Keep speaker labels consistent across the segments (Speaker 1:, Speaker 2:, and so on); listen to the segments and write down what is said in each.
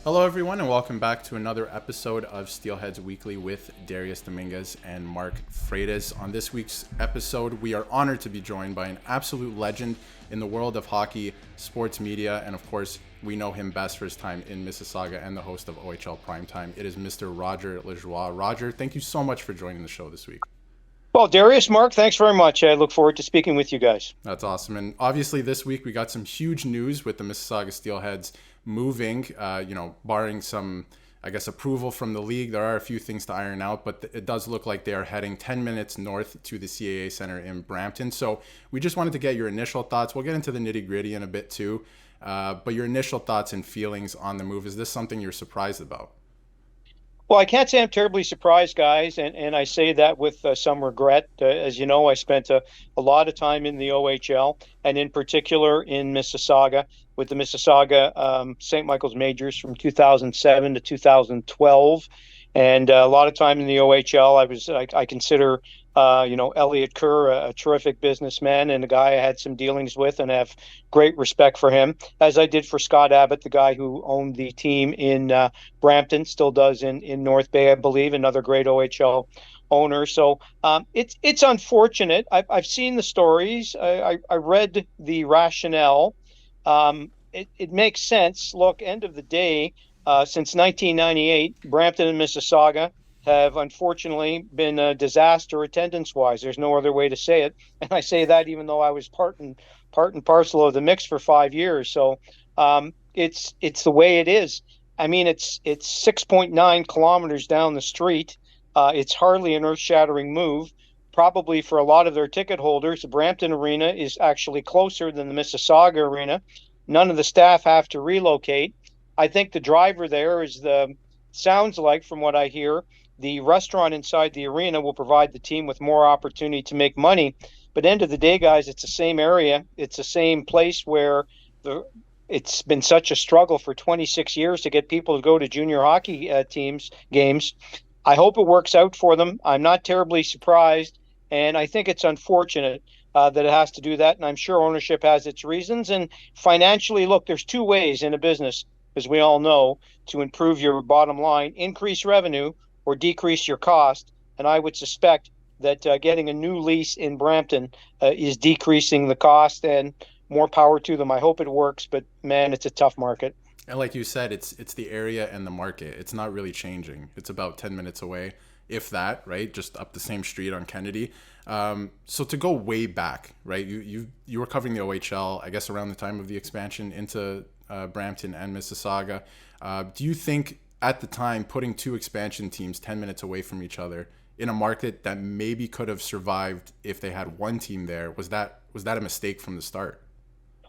Speaker 1: Hello, everyone, and welcome back to another episode of Steelheads Weekly with Darius Dominguez and Mark Freitas. On this week's episode, we are honored to be joined by an absolute legend in the world of hockey, sports media, and of course, we know him best for his time in Mississauga and the host of OHL Primetime. It is Mr. Roger Lajoie. Roger, thank you so much for joining the show this week.
Speaker 2: Well, Darius, Mark, thanks very much. I look forward to speaking with you guys.
Speaker 1: That's awesome. And obviously this week we got some huge news with the Mississauga Steelheads moving, barring some, approval from the league. There are a few things to iron out, but it does look like they are heading 10 minutes north to the CAA Center in Brampton. So we just wanted to get your initial thoughts. We'll get into the nitty gritty in a bit too. But your initial thoughts and feelings on the move. Is this something you're surprised about?
Speaker 2: Well, I can't say I'm terribly surprised, guys, and I say that with some regret. As you know, I spent a lot of time in the OHL, and in particular in Mississauga, with the Mississauga St. Michael's Majors from 2007 to 2012, and a lot of time in the OHL. I consider Elliot Kerr a terrific businessman and a guy I had some dealings with and have great respect for him, as I did for Scott Abbott, the guy who owned the team in Brampton, still does in North Bay, I believe, another great OHL owner. So it's unfortunate. I've seen the stories. I read the rationale. It makes sense. Look, end of the day, since 1998, Brampton and Mississauga have unfortunately been a disaster attendance-wise. There's no other way to say it, and I say that even though I was part and parcel of the mix for 5 years. So it's the way it is. I mean, it's 6.9 kilometers down the street. It's hardly an earth-shattering move. Probably for a lot of their ticket holders, the Brampton Arena is actually closer than the Mississauga Arena. None of the staff have to relocate. I think the driver there sounds like, from what I hear, the restaurant inside the arena will provide the team with more opportunity to make money. But end of the day, guys, it's the same area. It's the same place where it's been such a struggle for 26 years to get people to go to junior hockey teams games. I hope it works out for them. I'm not terribly surprised, and I think it's unfortunate that it has to do that. And I'm sure ownership has its reasons. And financially, look, there's two ways in a business, as we all know, to improve your bottom line: increase revenue or decrease your cost. And I would suspect that getting a new lease in Brampton is decreasing the cost, and more power to them. I hope it works, but man, it's a tough market.
Speaker 1: And like you said, it's the area and the market. It's not really changing. It's about 10 minutes away, if that, right? Just up the same street on Kennedy. So to go way back, right? You were covering the OHL, I guess, around the time of the expansion into Brampton and Mississauga. Do you think at the time putting two expansion teams 10 minutes away from each other in a market that maybe could have survived if they had one team there, was that a mistake from the start?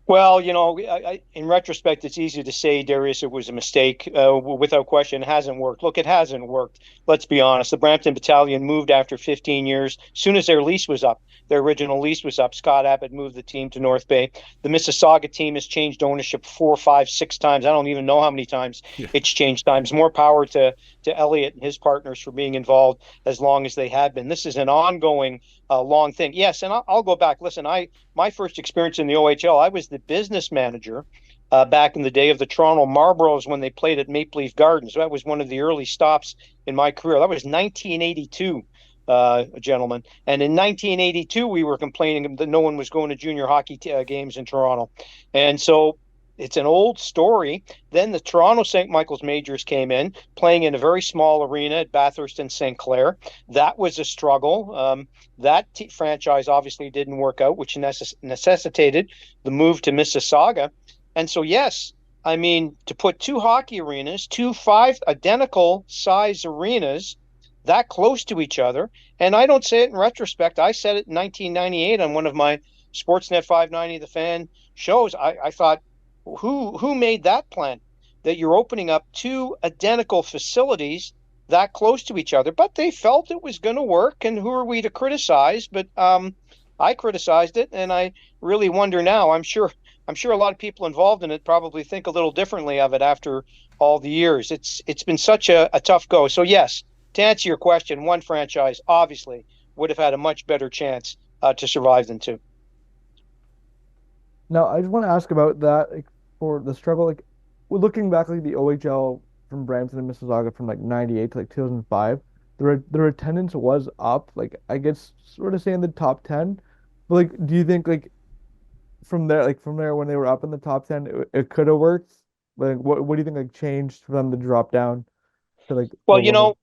Speaker 2: Well, in retrospect, it's easy to say, Darius, it was a mistake. Without question, it hasn't worked. Look, it hasn't worked. Let's be honest. The Brampton Battalion moved after 15 years. As soon as their lease was up, their original lease was up, Scott Abbott moved the team to North Bay. The Mississauga team has changed ownership 4, 5, 6 times. I don't even know how many times
Speaker 1: Yeah.
Speaker 2: it's changed times. More power to Elliot and his partners for being involved as long as they have been. This is an ongoing, long thing. Yes, and I'll go back. Listen, my first experience in the OHL, I was the business manager back in the day of the Toronto Marlboros when they played at Maple Leaf Gardens. That was one of the early stops in my career. That was 1982, gentlemen. And in 1982, we were complaining that no one was going to junior hockey games in Toronto. And so it's an old story. Then the Toronto St. Michael's Majors came in, playing in a very small arena at Bathurst and St. Clair. That was a struggle. That franchise obviously didn't work out, which necessitated the move to Mississauga. And so, yes, I mean, to put two hockey arenas, two five identical size arenas that close to each other, and I don't say it in retrospect. I said it in 1998 on one of my Sportsnet 590 The Fan shows. I thought, who made that plan, that you're opening up two identical facilities that close to each other? But they felt it was going to work, and who are we to criticize? But I criticized it, and I really wonder now. I'm sure a lot of people involved in it probably think a little differently of it after all the years. It's been such a tough go. So yes, to answer your question, one franchise obviously would have had a much better chance to survive than two.
Speaker 3: Now, I just want to ask about that, like, for the struggle. Like, looking back, like the OHL from Brampton and Mississauga from like '98 to like 2005, their attendance was up. Like I guess sort of say in the top 10. But like, do you think like from there when they were up in the top 10, it could have worked? Like, what do you think like changed for them to drop down to like
Speaker 2: Well,
Speaker 3: the lower?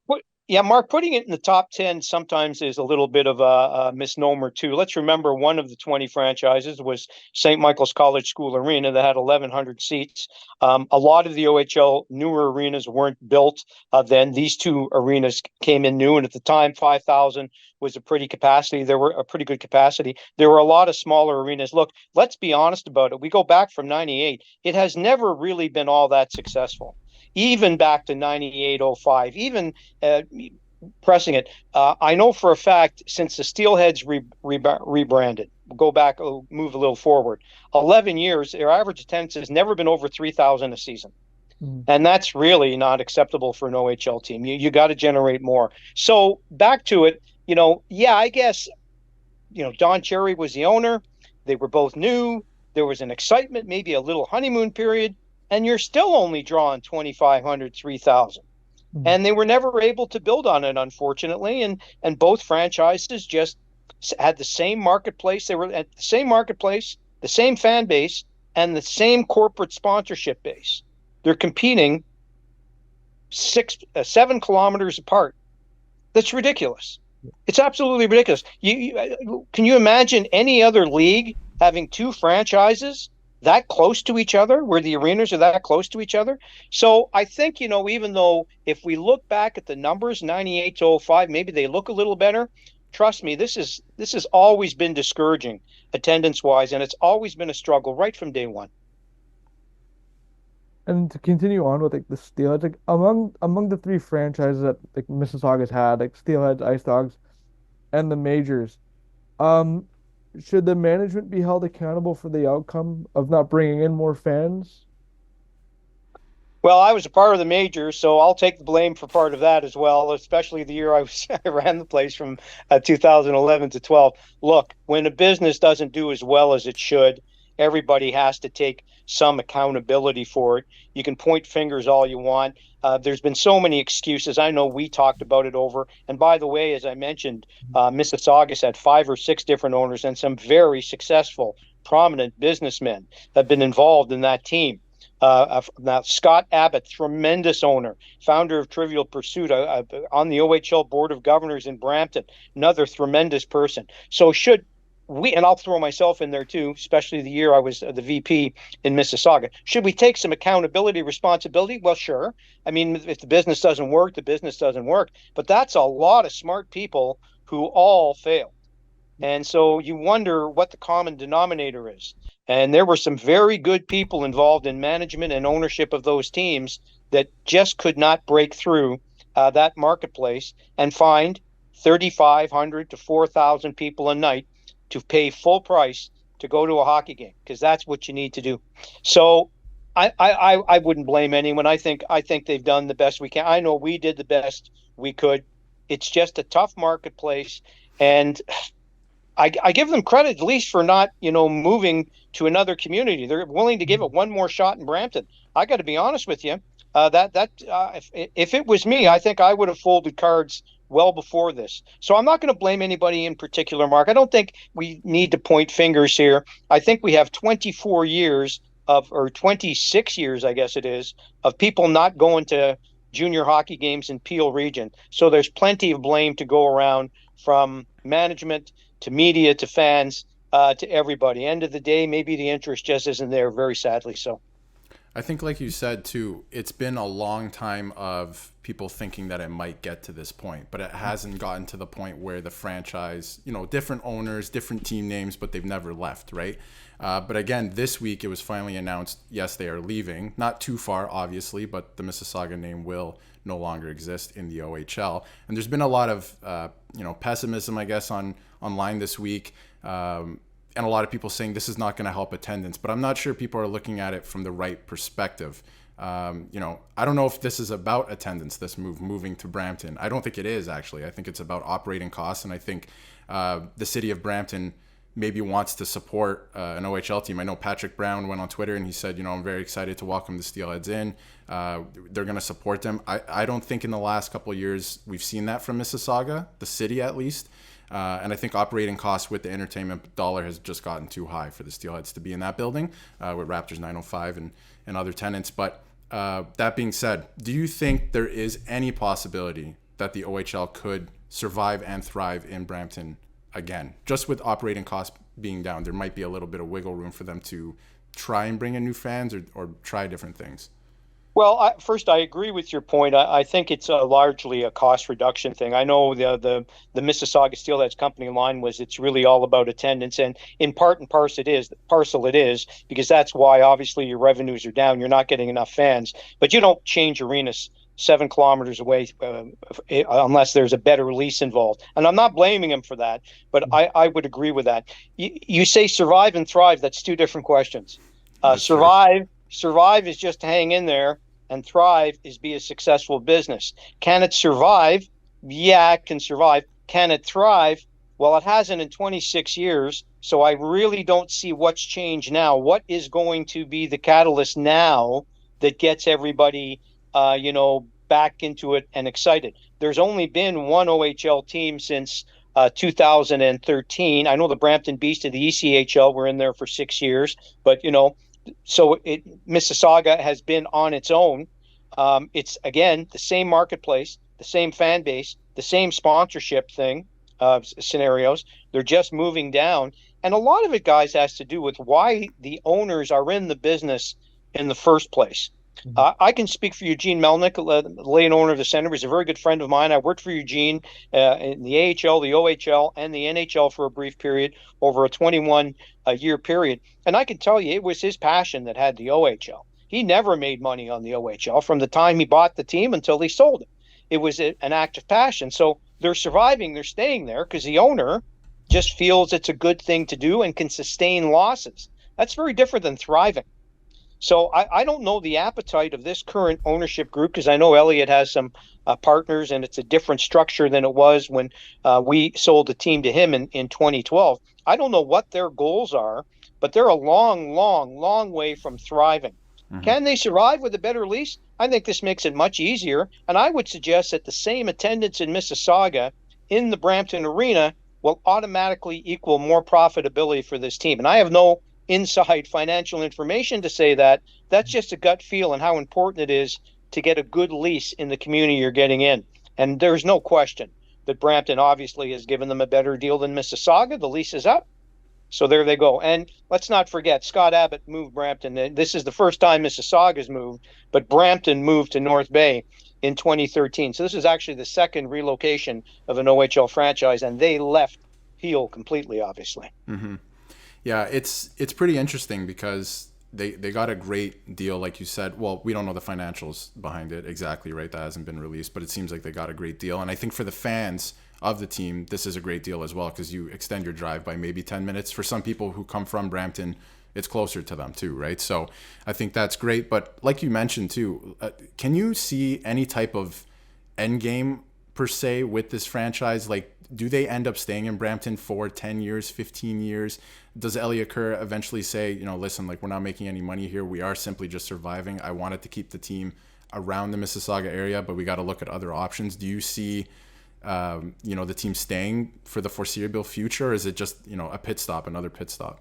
Speaker 2: yeah, Mark, putting it in the top 10 sometimes is a little bit of a misnomer, too. Let's remember one of the 20 franchises was St. Michael's College School Arena that had 1,100 seats. A lot of the OHL newer arenas weren't built then. These two arenas came in new, and at the time, 5,000 was a pretty capacity. There were a pretty good capacity. There were a lot of smaller arenas. Look, let's be honest about it. We go back from 98. It has never really been all that successful, even back to 98-05, even uh, pressing it. I know for a fact since the Steelheads rebranded, go back, move a little forward, 11 years, their average attendance has never been over 3,000 a season.
Speaker 3: Mm.
Speaker 2: And that's really not acceptable for an OHL team. You got to generate more. So back to it, yeah, I guess, Don Cherry was the owner. They were both new. There was an excitement, maybe a little honeymoon period, and you're still only drawing 2,500, 3,000.
Speaker 3: Mm.
Speaker 2: And they were never able to build on it, unfortunately. And both franchises just had the same marketplace. They were at the same marketplace, the same fan base, and the same corporate sponsorship base. They're competing 7 kilometers apart. That's ridiculous. It's absolutely ridiculous. Can you imagine any other league having two franchises that close to each other, where the arenas are that close to each other? So I think, even though if we look back at the numbers, 98-05, maybe they look a little better. Trust me, this has always been discouraging attendance wise, and it's always been a struggle right from day one.
Speaker 3: And to continue on with like the Steelheads, like among the three franchises that like Mississauga's had, like Steelheads, Ice Dogs, and the Majors, um, should the management be held accountable for the outcome of not bringing in more fans?
Speaker 2: Well, I was a part of the major, so I'll take the blame for part of that as well, especially the year I ran the place from 2011 to 12. Look, when a business doesn't do as well as it should, everybody has to take some accountability for it. You can point fingers all you want. There's been so many excuses. I know we talked about it over. And by the way, as I mentioned, Mississauga's had 5 or 6 different owners, and some very successful, prominent businessmen have been involved in that team. Now, Scott Abbott, tremendous owner, founder of Trivial Pursuit, on the OHL Board of Governors in Brampton, another tremendous person. So should we, and I'll throw myself in there too, especially the year I was the VP in Mississauga, should we take some accountability, responsibility? Well, sure. I mean, if the business doesn't work, the business doesn't work. But that's a lot of smart people who all fail. And so you wonder what the common denominator is. And there were some very good people involved in management and ownership of those teams that just could not break through that marketplace and find 3,500 to 4,000 people a night to pay full price to go to a hockey game, because that's what you need to do. So I wouldn't blame anyone. I think they've done the best we can. I know we did the best we could. It's just a tough marketplace, and I give them credit at least for not, moving to another community. They're willing to give it one more shot in Brampton. I got to be honest with you. If it was me, I think I would have folded cards well before this. So I'm not going to blame anybody in particular, Mark. I don't think we need to point fingers here. I think we have 24 years or 26 years, I guess it is, of people not going to junior hockey games in Peel region. So there's plenty of blame to go around, from management to media to fans, to everybody. End of the day, maybe the interest just isn't there, very sadly so.
Speaker 1: I think, like you said too, it's been a long time of people thinking that it might get to this point, but it hasn't gotten to the point where the franchise, different owners, different team names, but they've never left, right? But again, this week it was finally announced, yes, they are leaving. Not too far, obviously, but the Mississauga name will no longer exist in the OHL. And there's been a lot of, pessimism, I guess, online this week. And a lot of people saying this is not going to help attendance, but I'm not sure people are looking at it from the right perspective. I don't know if this is about attendance, this moving to Brampton. I don't think it is, actually. I think it's about operating costs, and I think the city of Brampton maybe wants to support an OHL team. I know Patrick Brown went on Twitter and he said, I'm very excited to welcome the Steelheads in. They're going to support them. I don't think in the last couple of years we've seen that from Mississauga, the city at least. And I think operating costs with the entertainment dollar has just gotten too high for the Steelheads to be in that building with Raptors 905 and other tenants. But that being said, do you think there is any possibility that the OHL could survive and thrive in Brampton again? Just with operating costs being down, there might be a little bit of wiggle room for them to try and bring in new fans or try different things.
Speaker 2: Well, first, I agree with your point. I think it's largely a cost reduction thing. I know the Mississauga Steelheads company line was it's really all about attendance, and in part and parcel it is because that's why obviously your revenues are down. You're not getting enough fans, but you don't change arenas 7 kilometers away unless there's a better lease involved. And I'm not blaming him for that, but I would agree with that. You say survive and thrive. That's two different questions. Survive is just hang in there, and thrive is be a successful business. Can it survive? Yeah, it can survive. Can it thrive? Well, it hasn't in 26 years, so I really don't see what's changed now. What is going to be the catalyst now that gets everybody, back into it and excited? There's only been one OHL team since 2013. I know the Brampton Beast of the ECHL were in there for 6 years, but so Mississauga has been on its own. It's, again, the same marketplace, the same fan base, the same sponsorship scenarios. They're just moving down. And a lot of it, guys, has to do with why the owners are in the business in the first place. I can speak for Eugene Melnick, the late owner of the Center. He's a very good friend of mine. I worked for Eugene in the AHL, the OHL, and the NHL for a brief period over a 21-year period. And I can tell you, it was his passion that had the OHL. He never made money on the OHL from the time he bought the team until he sold it. It was an act of passion. So they're surviving, they're staying there because the owner just feels it's a good thing to do and can sustain losses. That's very different than thriving. So I don't know the appetite of this current ownership group because I know Elliot has some partners and it's a different structure than it was when we sold the team to him in 2012. I don't know what their goals are, but they're a long, long, long way from thriving. Mm-hmm. Can they survive with a better lease? I think this makes it much easier. And I would suggest that the same attendance in Mississauga in the Brampton Arena will automatically equal more profitability for this team. And I have no inside financial information to say that. That's just a gut feel and how important it is to get a good lease in the community you're getting in. And there's no question that Brampton obviously has given them a better deal than Mississauga. The lease is up. So there they go. And let's not forget, Scott Abbott moved Brampton. This is the first time Mississauga's moved, but Brampton moved to North Bay in 2013. So this is actually the second relocation of an OHL franchise, and they left Peel completely, obviously.
Speaker 1: Mm-hmm. Yeah, it's pretty interesting because they got a great deal, like you said. Well, we don't know the financials behind it exactly, right? That hasn't been released, but it seems like they got a great deal. And I think for the fans of the team, this is a great deal as well because you extend your drive by maybe 10 minutes. For some people who come from Brampton, it's closer to them too, right? So I think that's great. But like you mentioned too, can you see any type of endgame per se with this franchise? Like, do they end up staying in Brampton for 10 years, 15 years? Does Elliot Kerr eventually say, listen, like, we're not making any money here. We are simply just surviving. I wanted to keep the team around the Mississauga area, but we got to look at other options. Do you see, the team staying for the foreseeable future? Or is it just, a pit stop, another pit stop?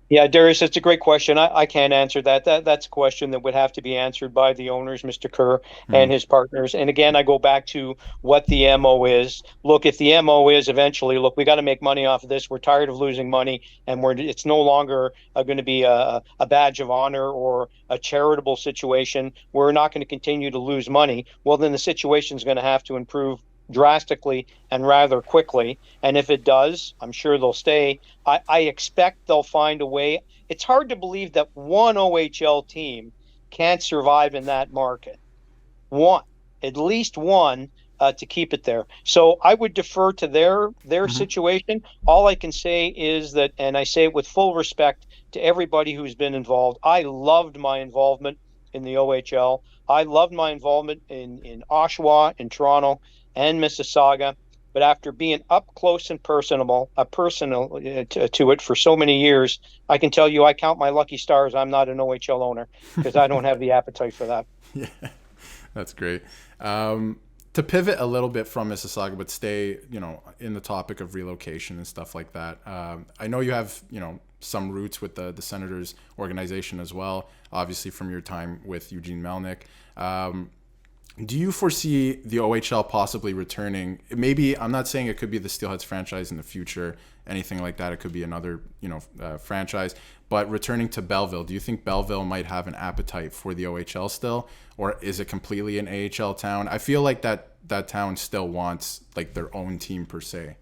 Speaker 2: Yeah, Darius, it's a great question. I can't answer that. That's a question that would have to be answered by the owners, Mr. Kerr, and his partners. And again, I go back to what the MO is. Look, if the MO is eventually, look, we got to make money off of this. We're tired of losing money, and it's no longer going to be a badge of honor or a charitable situation. We're not going to continue to lose money. Well, then the situation is going to have to improve drastically and rather quickly. And if it does, I'm sure they'll stay. I expect they'll find a way. It's hard to believe that one OHL team can't survive in that market. At least one, to keep it there. So I would defer to their situation. All I can say is that, and I say it with full respect to everybody who's been involved, I loved my involvement in the OHL. I loved my involvement in Oshawa, in Toronto, and Mississauga. But after being up close and personal to it for so many years, I can tell you I count my lucky stars. I'm not an OHL owner because I don't have the appetite for that.
Speaker 1: Yeah, that's great. To pivot a little bit from Mississauga, but stay, in the topic of relocation and stuff like that. I know you have, some roots with the Senators organization as well, obviously from your time with Eugene Melnyk. Do you foresee the OHL possibly returning? Maybe, I'm not saying it could be the Steelheads franchise in the future, anything like that. It could be another, franchise. But returning to Belleville, do you think Belleville might have an appetite for the OHL still, or is it completely an AHL town? I feel like that town still wants like their own team per se.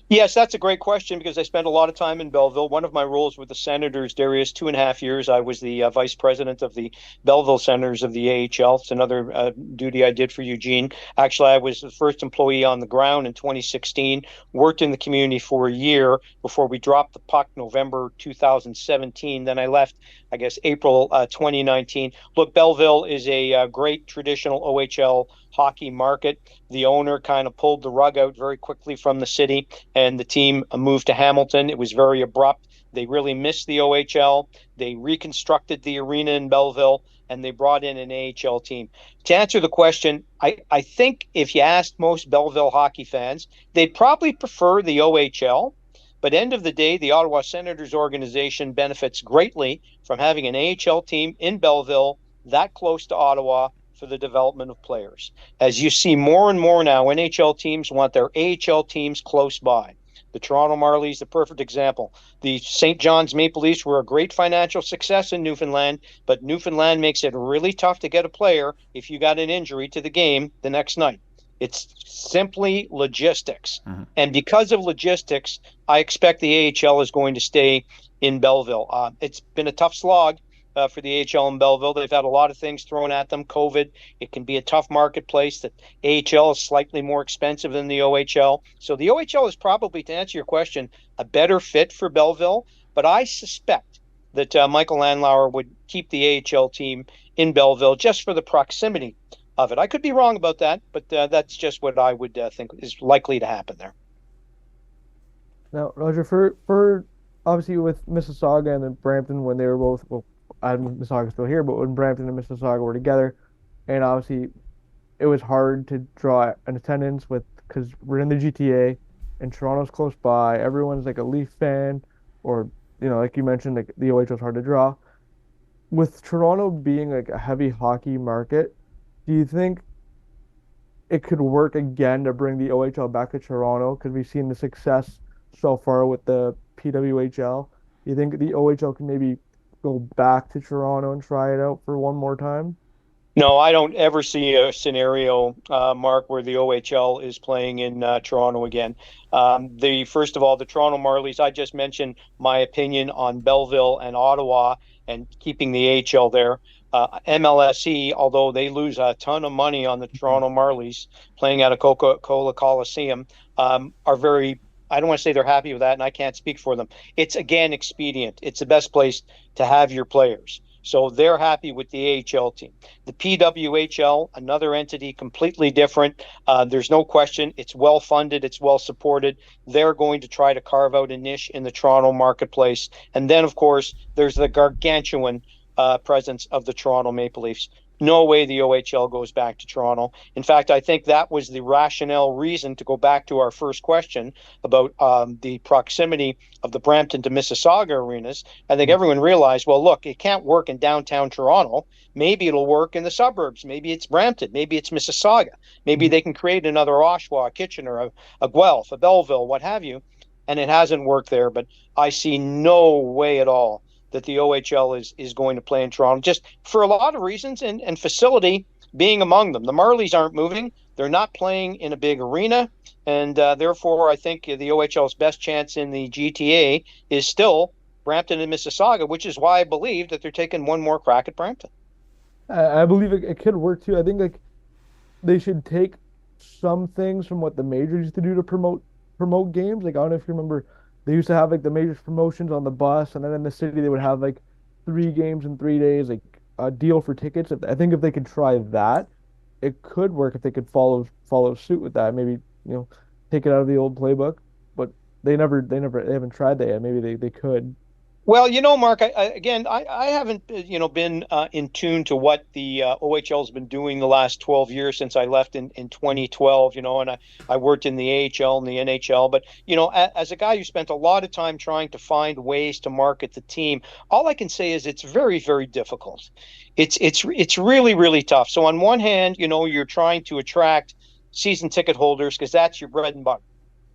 Speaker 2: Yes, that's a great question because I spent a lot of time in Belleville. One of my roles with the Senators, Darius, 2.5 years, I was the vice president of the Belleville Senators of the AHL. It's another duty I did for Eugene. Actually, I was the first employee on the ground in 2016, worked in the community for a year before we dropped the puck November 2017. Then I left, I guess, April 2019. Look, Belleville is a great traditional OHL hockey market. The owner kind of pulled the rug out very quickly from the city, and the team moved to Hamilton. It was very abrupt. They really missed the OHL. They reconstructed the arena in Belleville, and they brought in an AHL team. To answer the question, I think if you asked most Belleville hockey fans, they'd probably prefer the OHL. But end of the day, the Ottawa Senators organization benefits greatly from having an AHL team in Belleville that close to Ottawa for the development of players. As you see more and more now, NHL teams want their AHL teams close by. The Toronto Marlies, the perfect example. The St. John's Maple Leafs were a great financial success in Newfoundland, but Newfoundland makes it really tough to get a player if you got an injury to the game the next night. It's simply logistics. Mm-hmm. And because of logistics, I expect the AHL is going to stay in Belleville. It's been a tough slog for the AHL in Belleville. They've had a lot of things thrown at them. COVID, it can be a tough marketplace. The AHL is slightly more expensive than the OHL. So the OHL is probably, to answer your question, a better fit for Belleville. But I suspect that Michael Landlauer would keep the AHL team in Belleville just for the proximity of it. I could be wrong about that, but that's just what I would think is likely to happen there.
Speaker 3: Now, Roger, for obviously with Mississauga and then Brampton when they were both, well, Mississauga still here, but when Brampton and Mississauga were together, and obviously it was hard to draw an attendance because we're in the GTA and Toronto's close by. Everyone's like a Leaf fan, or like you mentioned, like the OHL's hard to draw. With Toronto being like a heavy hockey market, do you think it could work again to bring the OHL back to Toronto? Because we've seen the success so far with the PWHL. Do you think the OHL can maybe go back to Toronto and try it out for one more time?
Speaker 2: No, I don't ever see a scenario, Mark, where the OHL is playing in Toronto again. First of all, the Toronto Marlies, I just mentioned my opinion on Belleville and Ottawa and keeping the AHL there. MLSE, although they lose a ton of money on the Toronto Marlies playing at a Coca-Cola Coliseum, are very, I don't want to say they're happy with that, and I can't speak for them. It's, again, expedient. It's the best place to have your players. So they're happy with the AHL team. The PWHL, another entity completely different. There's no question. It's well funded. It's well supported. They're going to try to carve out a niche in the Toronto marketplace. And then, of course, there's the gargantuan presence of the Toronto Maple Leafs. No way the OHL goes back to Toronto. In fact, I think that was the rationale reason to go back to our first question about the proximity of the Brampton to Mississauga arenas. I think everyone realized, well, look, it can't work in downtown Toronto. Maybe it'll work in the suburbs. Maybe it's Brampton. Maybe it's Mississauga. Maybe they can create another Oshawa, Kitchener, a Guelph, a Belleville, what have you. And it hasn't worked there, but I see no way at all that the OHL is going to play in Toronto, just for a lot of reasons, and facility being among them. The Marlies aren't moving. They're not playing in a big arena, and therefore I think the OHL's best chance in the GTA is still Brampton and Mississauga, which is why I believe that they're taking one more crack at Brampton.
Speaker 3: I believe it could work too. I think like they should take some things from what the majors used to do to promote games. Like I don't know if you remember, they used to have like the major promotions on the bus, and then in the city they would have like 3 games in 3 days, like a deal for tickets. I think if they could try that, it could work if they could follow suit with that. Maybe take it out of the old playbook, but they haven't tried that yet. Maybe they could.
Speaker 2: Well, Mark, I haven't, been in tune to what the OHL has been doing the last 12 years since I left in 2012, and I worked in the AHL and the NHL. But, as a guy who spent a lot of time trying to find ways to market the team, all I can say is it's very, very difficult. It's really, really tough. So on one hand, you're trying to attract season ticket holders because that's your bread and butter.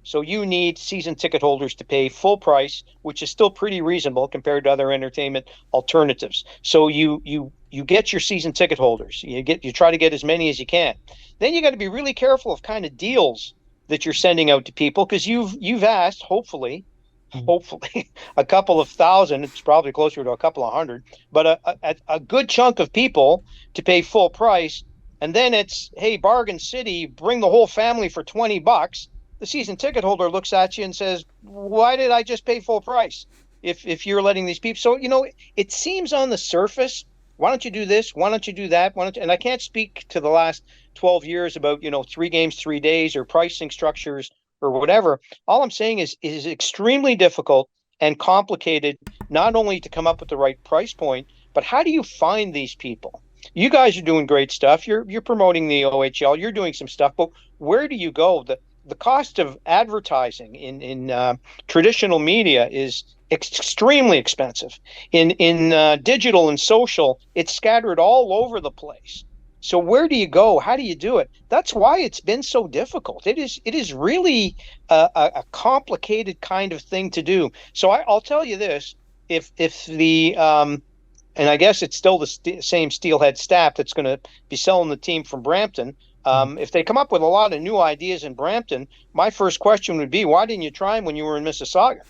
Speaker 2: So you need season ticket holders to pay full price, which is still pretty reasonable compared to other entertainment alternatives. So you get your season ticket holders. You try to get as many as you can. Then you got to be really careful of kind of deals that you're sending out to people because you've asked, hopefully, a couple of thousand. It's probably closer to a couple of hundred, but a good chunk of people to pay full price. And then it's, hey, Bargain City, bring the whole family for $20. The season ticket holder looks at you and says, why did I just pay full price if you're letting these people? So, it seems on the surface, why don't you do this? Why don't you do that? And I can't speak to the last 12 years about, 3 games, 3 days or pricing structures or whatever. All I'm saying is extremely difficult and complicated, not only to come up with the right price point, but how do you find these people? You guys are doing great stuff. You're promoting the OHL. You're doing some stuff, but where do you go? The cost of advertising in traditional media is extremely expensive. In digital and social, it's scattered all over the place. So where do you go? How do you do it? That's why it's been so difficult. It is really a complicated kind of thing to do. So I'll tell you this: if the and I guess it's still the same Steelhead staff that's going to be selling the team from Brampton. If they come up with a lot of new ideas in Brampton, my first question would be, why didn't you try them when you were in Mississauga?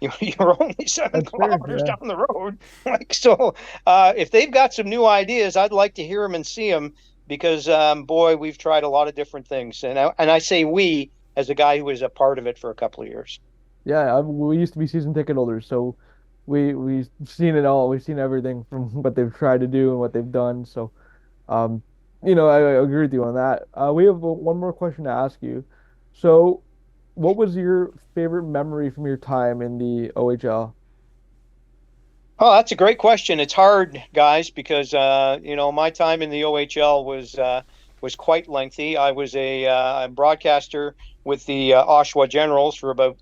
Speaker 2: You're only 7 kilometers down the road. If they've got some new ideas, I'd like to hear them and see them because, boy, we've tried a lot of different things. And I say we as a guy who was a part of it for a couple of years.
Speaker 3: Yeah, we used to be season ticket holders, so we've seen it all. We've seen everything from what they've tried to do and what they've done. So, um, I agree with you on that. We have one more question to ask you. So, what was your favorite memory from your time in the OHL?
Speaker 2: Oh, that's a great question. It's hard, guys, because my time in the OHL was quite lengthy. I was a broadcaster with the Oshawa Generals for about,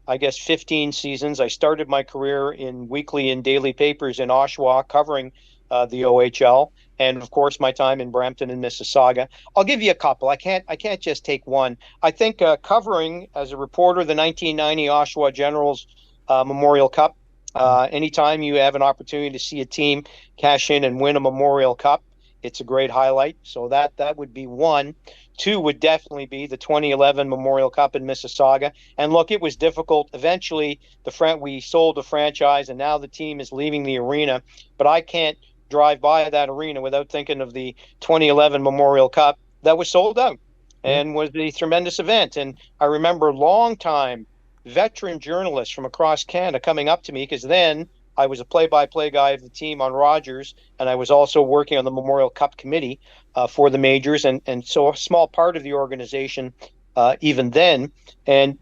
Speaker 2: I guess, 15 seasons. I started my career in weekly and daily papers in Oshawa covering the OHL, and of course my time in Brampton and Mississauga. I'll give you a couple. I can't just take one. I think covering as a reporter the 1990 Oshawa Generals Memorial Cup. Anytime you have an opportunity to see a team cash in and win a Memorial Cup, it's a great highlight. So that would be one. Two would definitely be the 2011 Memorial Cup in Mississauga. And look, it was difficult. Eventually, we sold the franchise, and now the team is leaving the arena. But I can't drive by that arena without thinking of the 2011 Memorial Cup that was sold out and was a tremendous event. And I remember long-time veteran journalists from across Canada coming up to me because then I was a play-by-play guy of the team on Rogers, and I was also working on the Memorial Cup committee for the majors, and so a small part of the organization even then. And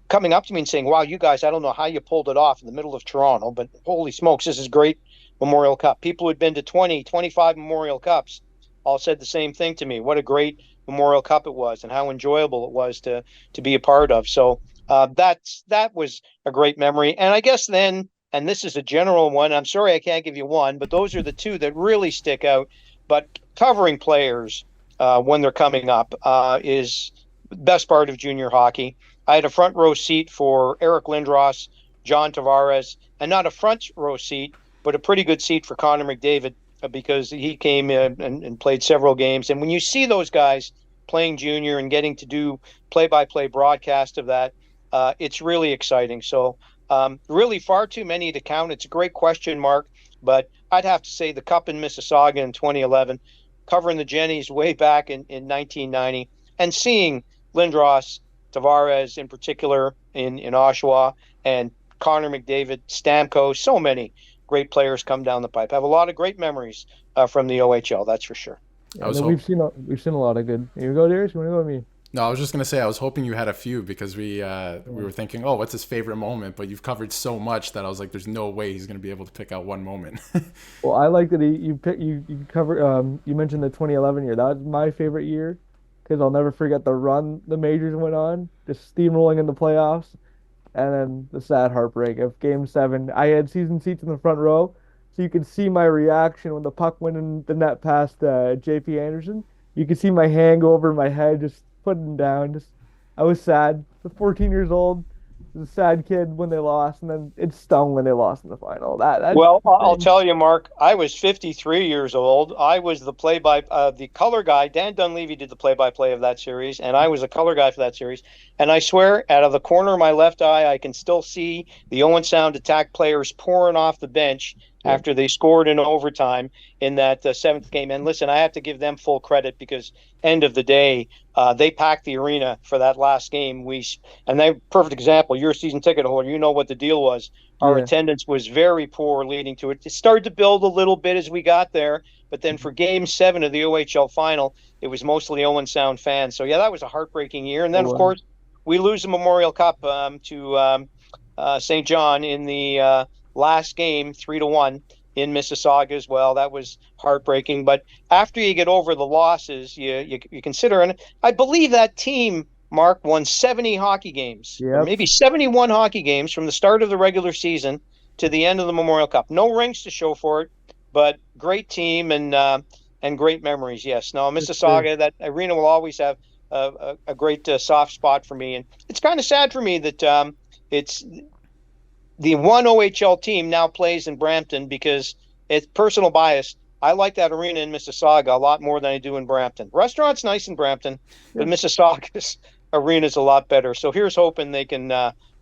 Speaker 2: coming up to me and saying, wow, you guys, I don't know how you pulled it off in the middle of Toronto, but holy smokes, this is great Memorial Cup. People who had been to 20, 25 Memorial Cups all said the same thing to me. What a great Memorial Cup it was and how enjoyable it was to be a part of. So that was a great memory. And I guess then, and this is a general one, I'm sorry I can't give you one, but those are the two that really stick out. But covering players when they're coming up is the best part of junior hockey. I had a front row seat for Eric Lindros, John Tavares, and not a front row seat, but a pretty good seat for Connor McDavid because he came in and played several games. And when you see those guys playing junior and getting to do play-by-play broadcast of that, it's really exciting. So really far too many to count. It's a great question, Mark, but I'd have to say the Cup in Mississauga in 2011, covering the Jennies way back in 1990, and seeing Lindros, Tavares in particular in Oshawa, and Connor McDavid, Stamkos, so many great players come down the pipe. I have a lot of great memories from the OHL, that's for sure.
Speaker 3: Yeah, we've seen a lot of good. You go, Darius? You want to go with me?
Speaker 1: No, I was just gonna say I was hoping you had a few because we
Speaker 3: Yeah.
Speaker 1: were thinking, oh, what's his favorite moment? But you've covered so much that I was like, there's no way he's gonna be able to pick out one moment.
Speaker 3: Well, I like that you cover you mentioned the 2011 year. That was my favorite year because I'll never forget the run the majors went on, just steamrolling in the playoffs, and then the sad heartbreak of Game 7. I had season seats in the front row, so you could see my reaction when the puck went in the net past JP Anderson. You could see my hand go over my head, just putting down. Just I was sad. I was 14 years old. I was a sad kid when they lost, and then it stung when they lost in the final. That's
Speaker 2: Well,
Speaker 3: the
Speaker 2: I'll
Speaker 3: thing.
Speaker 2: tell you, Mark, I was 53 years old. I was the color guy. Dan Dunleavy did the play-by-play of that series, and I was a color guy for that series. And I swear, out of the corner of my left eye, I can still see the Owen Sound attack players pouring off the bench
Speaker 3: Yep.
Speaker 2: after they scored in overtime in that seventh game. And listen, I have to give them full credit because end of the day, they packed the arena for that last game. And they perfect example. You're a season ticket holder. You know what the deal was. Our
Speaker 3: Yeah.
Speaker 2: attendance was very poor leading to it. It started to build a little bit as we got there, but then for Game 7 of the OHL final, it was mostly Owen Sound fans. So yeah, that was a heartbreaking year. And
Speaker 3: It
Speaker 2: then of
Speaker 3: was.
Speaker 2: course we lose the Memorial Cup to St. John in the last game, 3-1 in Mississauga as well. That was heartbreaking. But after you get over the losses, you consider, and I believe that team, Mark, won 70 hockey games, or
Speaker 3: Yep.
Speaker 2: maybe 71 hockey games from the start of the regular season to the end of the Memorial Cup. No rings to show for it, but great team and great memories. Yes, no,
Speaker 3: For sure.
Speaker 2: Mississauga, that arena will always have a great soft spot for me, and it's kind of sad for me that it's the one OHL team now plays in Brampton because it's personal bias. I like that arena in Mississauga a lot more than I do in Brampton. Restaurant's nice in Brampton, but
Speaker 3: Yep.
Speaker 2: Mississauga's arena is a lot better. So here's hoping they can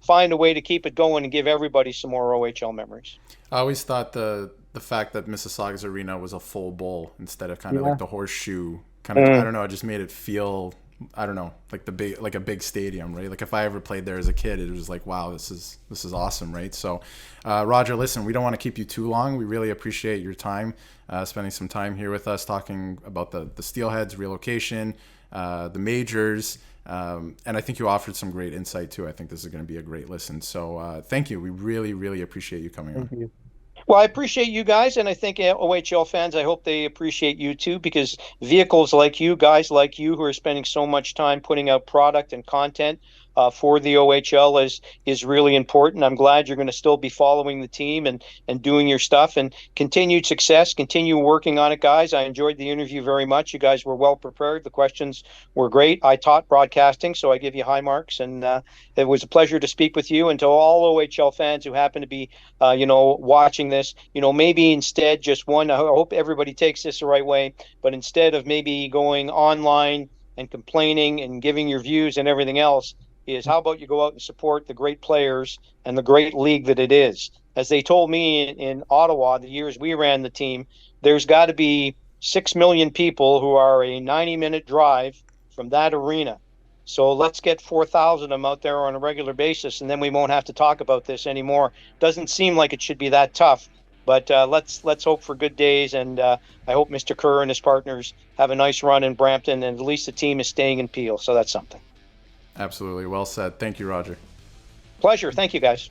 Speaker 2: find a way to keep it going and give everybody some more OHL memories.
Speaker 1: I always thought the fact that Mississauga's arena was a full bowl instead of kind of like
Speaker 3: Yeah.
Speaker 1: the horseshoe kind of, I
Speaker 2: Mm.
Speaker 1: don't know, it just made it feel, I don't know, like the big, like a big stadium, right? Like if I ever played there as a kid, it was like, wow, this is awesome, right? So Roger, listen, we don't want to keep you too long. We really appreciate your time, spending some time here with us talking about the Steelheads relocation, the majors, and I think you offered some great insight too. I think this is going to be a great listen. So thank you. We really, really appreciate you coming on.
Speaker 3: Thank you.
Speaker 2: Well, I appreciate you guys, and I think OHL fans, I hope they appreciate you too, because vehicles like you, guys like you, who are spending so much time putting out product and content for the OHL is really important. I'm glad you're going to still be following the team and doing your stuff, and continued success. Continue working on it, guys. I enjoyed the interview very much. You guys were well prepared. The questions were great. I taught broadcasting, so I give you high marks, and it was a pleasure to speak with you. And to all OHL fans who happen to be watching this, maybe instead just one, I hope everybody takes this the right way, but instead of maybe going online and complaining and giving your views and everything else, is how about you go out and support the great players and the great league that it is. As they told me in Ottawa, the years we ran the team, there's got to be 6 million people who are a 90-minute drive from that arena. So let's get 4,000 of them out there on a regular basis, and then we won't have to talk about this anymore. Doesn't seem like it should be that tough, but let's hope for good days. And I hope Mr. Kerr and his partners have a nice run in Brampton, and at least the team is staying in Peel. So that's something.
Speaker 1: Absolutely. Well said. Thank you, Roger.
Speaker 2: Pleasure. Thank you, guys.